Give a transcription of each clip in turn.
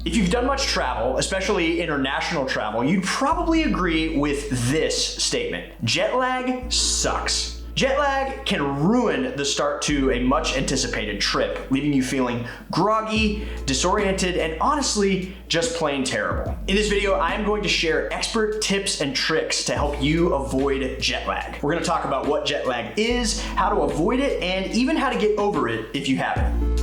If you've done much travel, especially international travel, you'd probably agree with this statement: jet lag sucks. Jet lag can ruin the start to a much anticipated trip, leaving you feeling groggy, disoriented, and honestly, just plain terrible. In this video, I am going to share expert tips and tricks to help you avoid jet lag. We're gonna talk about what jet lag is, how to avoid it, and even how to get over it if you haven't.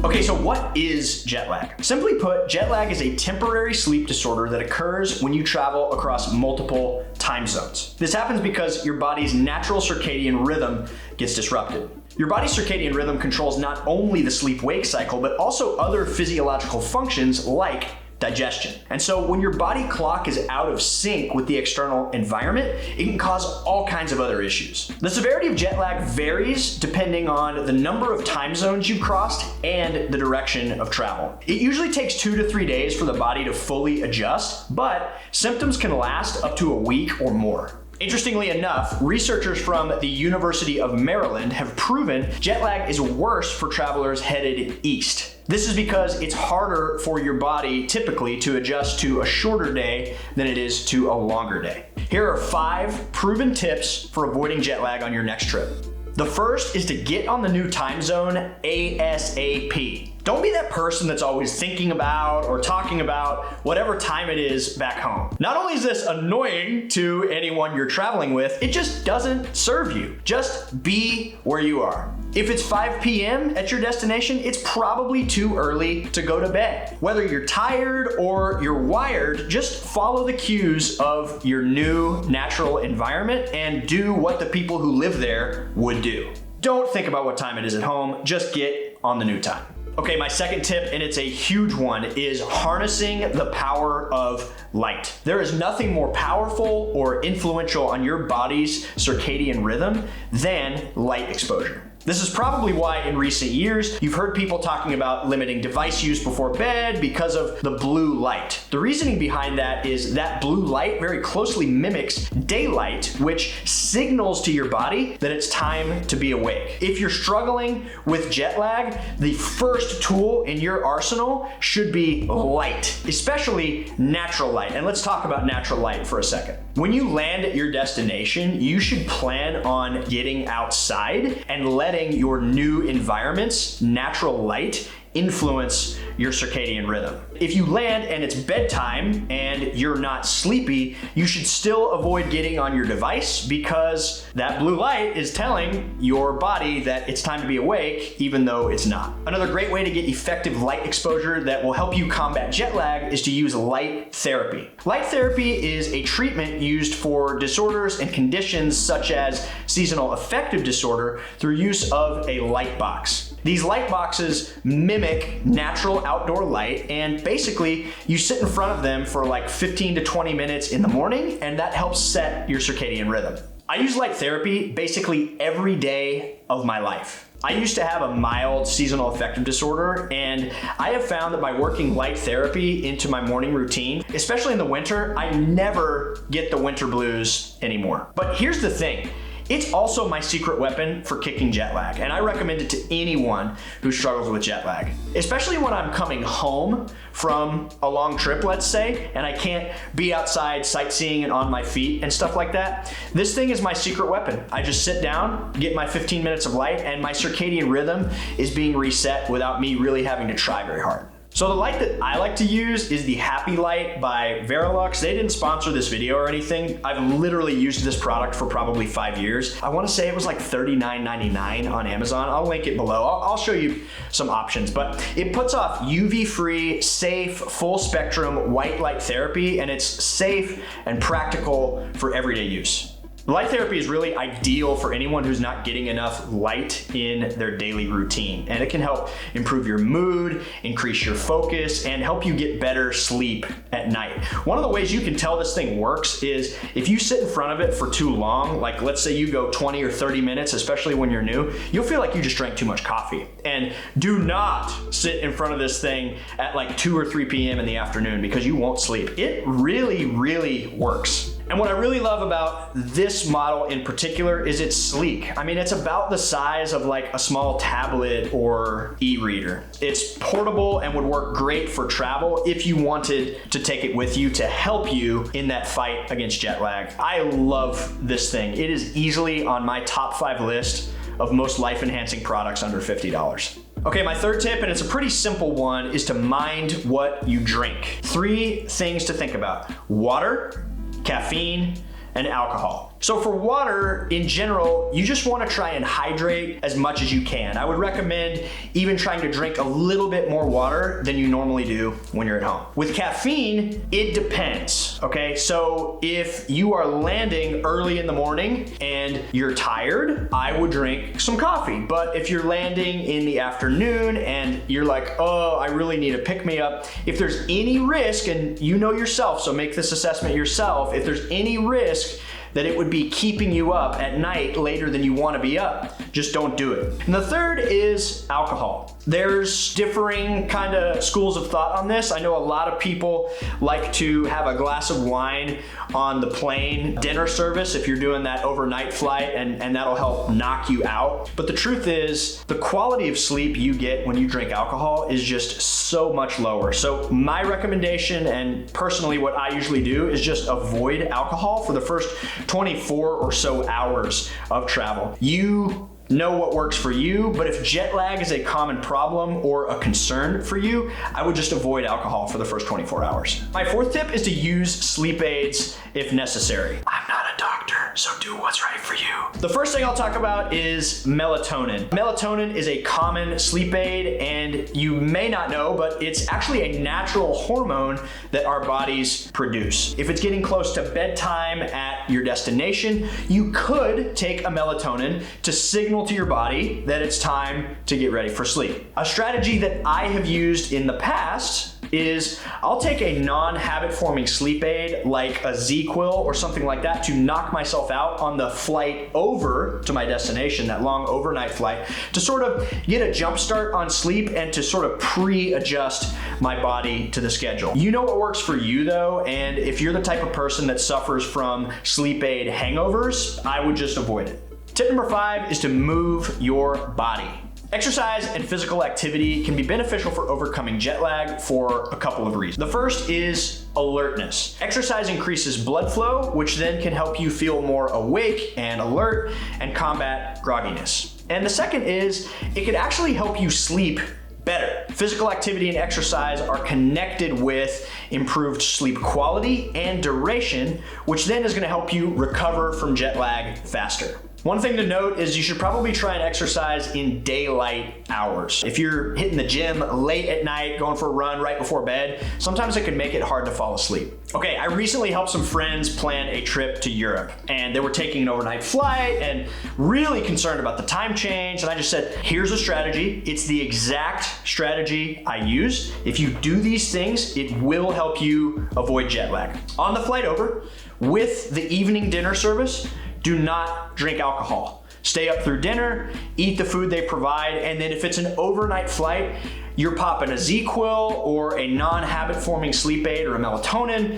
Okay, so what is jet lag? Simply put, jet lag is a temporary sleep disorder that occurs when you travel across multiple time zones. This happens because your body's natural circadian rhythm gets disrupted. Your body's circadian rhythm controls not only the sleep-wake cycle, but also other physiological functions like digestion. And so when your body clock is out of sync with the external environment, it can cause all kinds of other issues. The severity of jet lag varies depending on the number of time zones you crossed and the direction of travel. It usually takes 2 to 3 days for the body to fully adjust, but symptoms can last up to a week or more. Interestingly enough, researchers from the University of Maryland have proven jet lag is worse for travelers headed east. This is because it's harder for your body typically to adjust to a shorter day than it is to a longer day. Here are 5 proven tips for avoiding jet lag on your next trip. The first is to get on the new time zone ASAP. Don't be that person that's always thinking about or talking about whatever time it is back home. Not only is this annoying to anyone you're traveling with, it just doesn't serve you. Just be where you are. If it's 5 p.m. at your destination, it's probably too early to go to bed. Whether you're tired or you're wired, just follow the cues of your new natural environment and do what the people who live there would do. Don't think about what time it is at home, just get on the new time. Okay, my second tip, and it's a huge one, is harnessing the power of light. There is nothing more powerful or influential on your body's circadian rhythm than light exposure. This is probably why in recent years you've heard people talking about limiting device use before bed because of the blue light. The reasoning behind that is that blue light very closely mimics daylight, which signals to your body that it's time to be awake. If you're struggling with jet lag, the first tool in your arsenal should be light, especially natural light. And let's talk about natural light for a second. When you land at your destination, you should plan on getting outside and letting your new environment's natural light influence your circadian rhythm. If you land and it's bedtime and you're not sleepy, you should still avoid getting on your device because that blue light is telling your body that it's time to be awake even though it's not. Another great way to get effective light exposure that will help you combat jet lag is to use light therapy. Light therapy is a treatment used for disorders and conditions such as seasonal affective disorder through use of a light box. These light boxes mimic natural outdoor light, and basically you sit in front of them for like 15 to 20 minutes in the morning, and that helps set your circadian rhythm. I use light therapy basically every day of my life. I used to have a mild seasonal affective disorder, and I have found that by working light therapy into my morning routine, especially in the winter, I never get the winter blues anymore. But here's the thing. It's also my secret weapon for kicking jet lag, and I recommend it to anyone who struggles with jet lag. Especially when I'm coming home from a long trip, let's say, and I can't be outside sightseeing and on my feet and stuff like that. This thing is my secret weapon. I just sit down, get my 15 minutes of light, and my circadian rhythm is being reset without me really having to try very hard. So the light that I like to use is the Happy Light by Verilux. They didn't sponsor this video or anything. I've literally used this product for probably 5 years. I want to say it was like $39.99 on Amazon. I'll link it below. I'll show you some options, but it puts off UV-free, safe, full spectrum white light therapy, and it's safe and practical for everyday use. Light therapy is really ideal for anyone who's not getting enough light in their daily routine, and it can help improve your mood, increase your focus, and help you get better sleep at night. One of the ways you can tell this thing works is if you sit in front of it for too long, like let's say you go 20 or 30 minutes, especially when you're new, you'll feel like you just drank too much coffee. And do not sit in front of this thing at like 2 or 3 p.m. in the afternoon because you won't sleep. It really, really works. And what I really love about this model in particular is it's sleek. I mean, it's about the size of like a small tablet or e-reader. It's portable and would work great for travel if you wanted to take it with you to help you in that fight against jet lag. I love this thing. It is easily on my top 5 list of most life-enhancing products under $50. Okay, my third tip, and it's a pretty simple one, is to mind what you drink. 3 things to think about: water, caffeine, and alcohol. So for water, in general, you just want to try and hydrate as much as you can. I would recommend even trying to drink a little bit more water than you normally do when you're at home. With caffeine, it depends, okay? So if you are landing early in the morning and you're tired, I would drink some coffee. But if you're landing in the afternoon and you're like, oh, I really need a pick-me-up, if there's any risk, and you know yourself, so make this assessment yourself, if there's any risk that it would be keeping you up at night later than you want to be up, just don't do it. And the third is alcohol. There's differing kind of schools of thought on this. I know a lot of people like to have a glass of wine on the plane dinner service if you're doing that overnight flight, and that'll help knock you out. But the truth is, the quality of sleep you get when you drink alcohol is just so much lower. So my recommendation, and personally what I usually do, is just avoid alcohol for the first 24 or so hours of travel. You know what works for you, but if jet lag is a common problem or a concern for you, I would just avoid alcohol for the first 24 hours. My fourth tip is to use sleep aids if necessary. I'm not a doctor, so do what's right for you. The first thing I'll talk about is melatonin. Melatonin is a common sleep aid, and you may not know, but it's actually a natural hormone that our bodies produce. If it's getting close to bedtime at your destination, you could take a melatonin to signal to your body that it's time to get ready for sleep. A strategy that I have used in the past is I'll take a non-habit forming sleep aid like a Z-Quil or something like that to knock myself out on the flight over to my destination, that long overnight flight, to sort of get a jump start on sleep and to sort of pre-adjust my body to the schedule. You know what works for you though, and if you're the type of person that suffers from sleep aid hangovers, I would just avoid it. Tip number 5 is to move your body. Exercise and physical activity can be beneficial for overcoming jet lag for a couple of reasons. The first is alertness. Exercise increases blood flow, which then can help you feel more awake and alert and combat grogginess. And the second is it can actually help you sleep better. Physical activity and exercise are connected with improved sleep quality and duration, which then is going to help you recover from jet lag faster. One thing to note is you should probably try and exercise in daylight hours. If you're hitting the gym late at night, going for a run right before bed, sometimes it can make it hard to fall asleep. Okay, I recently helped some friends plan a trip to Europe, and they were taking an overnight flight and really concerned about the time change. And I just said, here's a strategy. It's the exact strategy I use. If you do these things, it will help you avoid jet lag. On the flight over, with the evening dinner service, do not drink alcohol. Stay up through dinner, eat the food they provide, and then if it's an overnight flight, you're popping a Z-Quil or a non-habit forming sleep aid or a melatonin,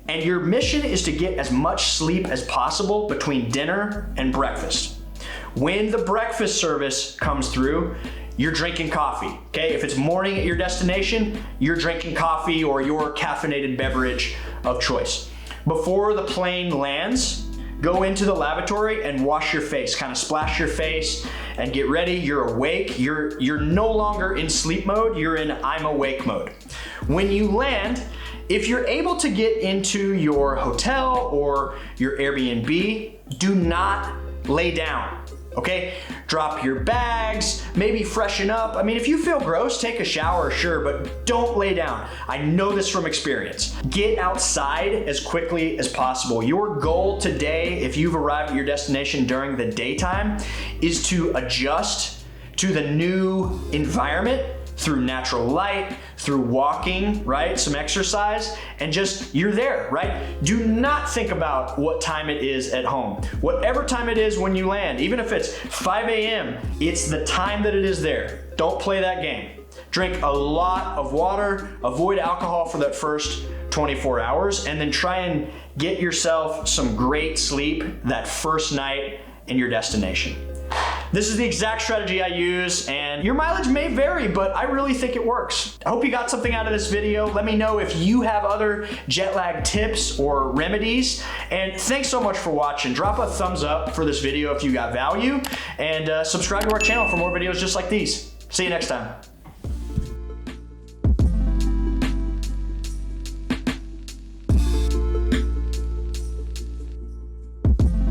and your mission is to get as much sleep as possible between dinner and breakfast. When the breakfast service comes through, you're drinking coffee, okay? If it's morning at your destination, you're drinking coffee or your caffeinated beverage of choice. Before the plane lands, go into the lavatory and wash your face, kind of splash your face and get ready. You're awake. You're no longer in sleep mode. You're in I'm awake mode. When you land, if you're able to get into your hotel or your Airbnb, do not lay down. Okay, drop your bags, maybe freshen up. I mean, if you feel gross, take a shower, sure, but don't lay down. I know this from experience. Get outside as quickly as possible. Your goal today, if you've arrived at your destination during the daytime, is to adjust to the new environment through natural light, through walking, right? Some exercise, and just, you're there, right? Do not think about what time it is at home. Whatever time it is when you land, even if it's 5 a.m., it's the time that it is there. Don't play that game. Drink a lot of water, avoid alcohol for that first 24 hours, and then try and get yourself some great sleep that first night in your destination. This is the exact strategy I use, and your mileage may vary, but I really think it works. I hope you got something out of this video. Let me know if you have other jet lag tips or remedies, and thanks so much for watching. Drop a thumbs up for this video if you got value, and subscribe to our channel for more videos just like these. See you next time.